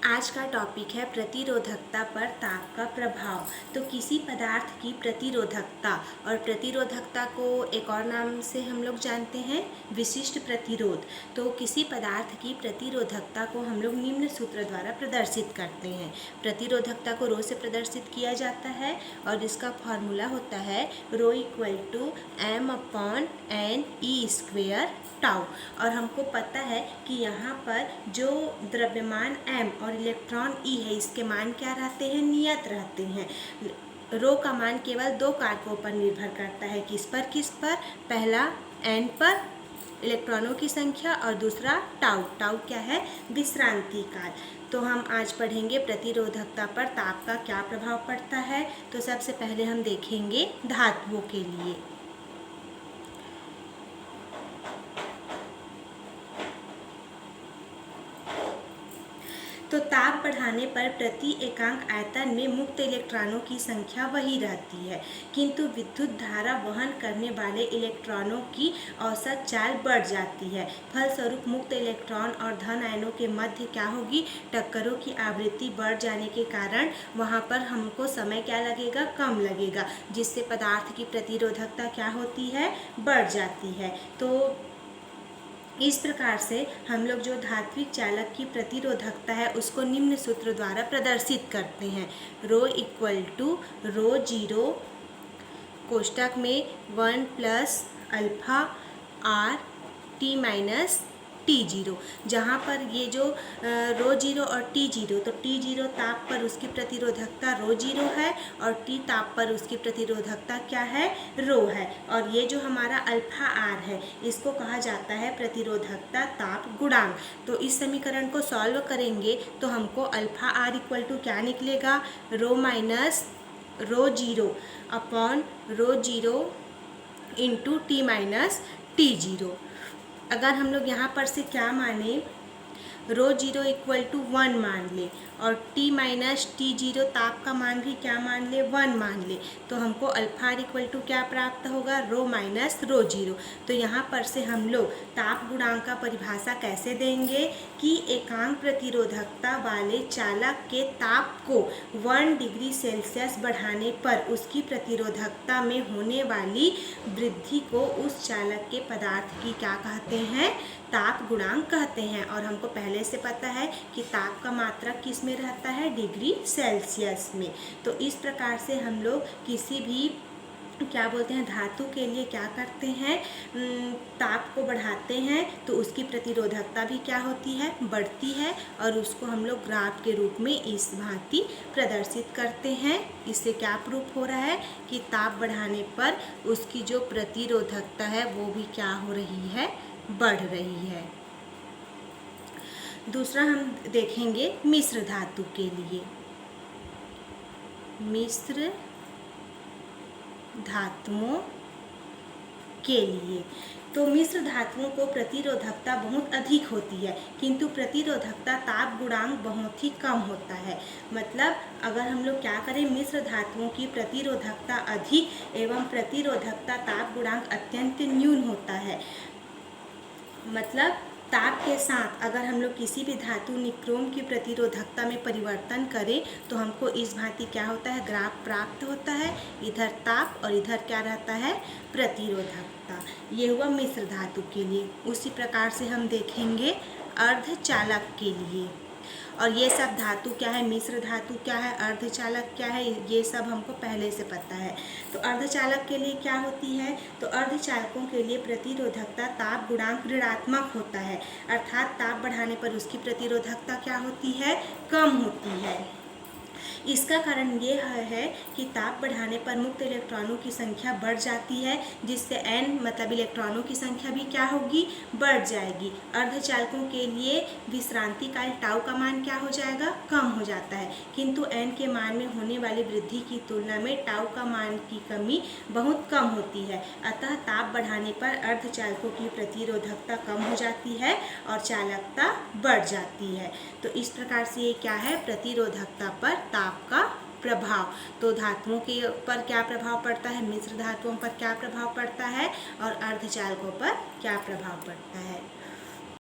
आज का टॉपिक है प्रतिरोधकता पर ताप का प्रभाव। तो किसी पदार्थ की प्रतिरोधकता, और प्रतिरोधकता को एक और नाम से हम लोग जानते हैं विशिष्ट प्रतिरोध। तो किसी पदार्थ की प्रतिरोधकता को हम लोग निम्न सूत्र द्वारा प्रदर्शित करते हैं। प्रतिरोधकता को रो से प्रदर्शित किया जाता है और इसका फॉर्मूला होता है rho equal to m/n e²τ। और हमको पता है कि यहाँ पर जो द्रव्यमान m और इलेक्ट्रॉन e है, इसके मान क्या रहते हैं? नियत रहते हैं। रो का मान केवल दो कारकों पर निर्भर करता है। किस पर? पहला n पर इलेक्ट्रॉनों की संख्या और दूसरा टाउ क्या है? विश्रांति काल। तो हम आज पढ़ेंगे प्रतिरोधकता पर ताप का क्या प्रभाव पड़ता है। तो सबसे पहले हम देखेंगे धातुओं के लिए। तो ताप बढ़ाने पर प्रति एकांक आयतन में मुक्त इलेक्ट्रॉनों की संख्या वही रहती है, किंतु विद्युत धारा वहन करने वाले इलेक्ट्रॉनों की औसत चाल बढ़ जाती है। फलस्वरूप मुक्त इलेक्ट्रॉन और धन आयनों के मध्य क्या होगी? टक्करों की आवृत्ति बढ़ जाने के कारण वहाँ पर हमको समय क्या लगेगा? कम लगेगा, जिससे पदार्थ की प्रतिरोधकता क्या होती है? बढ़ जाती है। तो इस प्रकार से हम लोग जो धात्विक चालक की प्रतिरोधकता है उसको निम्न सूत्र द्वारा प्रदर्शित करते हैं। Rho equal to row zero कोष्टक में 1 plus alpha R T minus T0, जहाँ पर ये जो रो जीरो और T0, तो T0 ताप पर उसकी प्रतिरोधकता रो जीरो है और T ताप पर उसकी प्रतिरोधकता क्या है? रो है। और ये जो हमारा अल्फा आर है इसको कहा जाता है प्रतिरोधकता ताप गुणांक। तो इस समीकरण को सॉल्व करेंगे तो हमको अल्फा आर इक्वल टू क्या निकलेगा? Rho minus rho zero upon rho zero into T minus T0। अगर हम लोग यहाँ पर से क्या माने? रो जीरो इक्वल टू 1 मान ले और T माइनस T0 ताप का मान भी क्या मान ले? 1 मान ले। तो हमको अल्फा आर इक्वल टू क्या प्राप्त होगा? रो माइनस रो जीरो। तो यहाँ पर से हम लोग ताप गुणांक का परिभाषा कैसे देंगे कि एकांक प्रतिरोधकता वाले चालक के ताप को 1 डिग्री सेल्सियस बढ़ाने पर उसकी प्रतिरोधकता में होने वाली वृद्धि को उस चालक के पदार्थ की क्या कहते हैं? ताप गुणांक कहते हैं। और हमको पहले से पता है कि ताप का मात्रक किस में रहता है? डिग्री सेल्सियस में। तो इस प्रकार से हम लोग किसी भी क्या बोलते हैं धातु के लिए क्या करते हैं? ताप को बढ़ाते हैं तो उसकी प्रतिरोधकता भी क्या होती है? बढ़ती है। और उसको हम लोग ग्राफ के रूप में इस भांति प्रदर्शित करते हैं। इससे क्या प्रूफ हो रहा है कि ताप बढ़ाने पर उसकी जो प्रतिरोधकता है वो भी क्या हो रही है? बढ़ रही है। दूसरा हम देखेंगे मिश्र धातु के लिए। मिश्र धातुओं के लिए तो मिश्र धातुओं को प्रतिरोधकता बहुत अधिक होती है, किंतु प्रतिरोधकता ताप गुणांक बहुत ही कम होता है। मतलब अगर हम लोग क्या करें, मिश्र धातुओं की प्रतिरोधकता अधिक एवं प्रतिरोधकता ताप गुणांक अत्यंत न्यून होता है। मतलब ताप के साथ अगर हम लोग किसी भी धातु निक्रोम की प्रतिरोधकता में परिवर्तन करें तो हमको इस भांति क्या होता है? ग्राफ प्राप्त होता है। इधर ताप और इधर क्या रहता है? प्रतिरोधकता। ये हुआ मिश्र धातु के लिए। उसी प्रकार से हम देखेंगे अर्धचालक के लिए। और ये सब धातु क्या है? मिश्र धातु क्या है? अर्धचालक क्या है? ये सब हमको पहले से पता है। तो अर्धचालक के लिए क्या होती है? तो अर्धचालकों के लिए प्रतिरोधकता ताप गुणांक ऋणात्मक होता है, अर्थात ताप बढ़ाने पर उसकी प्रतिरोधकता क्या होती है? कम होती है। इसका कारण ये है कि ताप बढ़ाने पर मुक्त इलेक्ट्रॉनों की संख्या बढ़ जाती है, जिससे n मतलब इलेक्ट्रॉनों की संख्या भी क्या होगी? बढ़ जाएगी। अर्धचालकों के लिए विश्रांति काल टाउ का मान क्या हो जाएगा? कम हो जाता है, किंतु n के मान में होने वाली वृद्धि की तुलना में टाउ का मान की कमी बहुत कम होती है। अतः ताप बढ़ाने पर अर्धचालकों की प्रतिरोधकता कम हो जाती है और चालकता बढ़ जाती है। तो इस प्रकार से ये क्या है? प्रतिरोधकता पर ताप का प्रभाव। तो धातुओं के पर क्या प्रभाव पड़ता है? मिश्र धातुओं पर क्या प्रभाव पड़ता है? और अर्धचालकों पर क्या प्रभाव पड़ता है?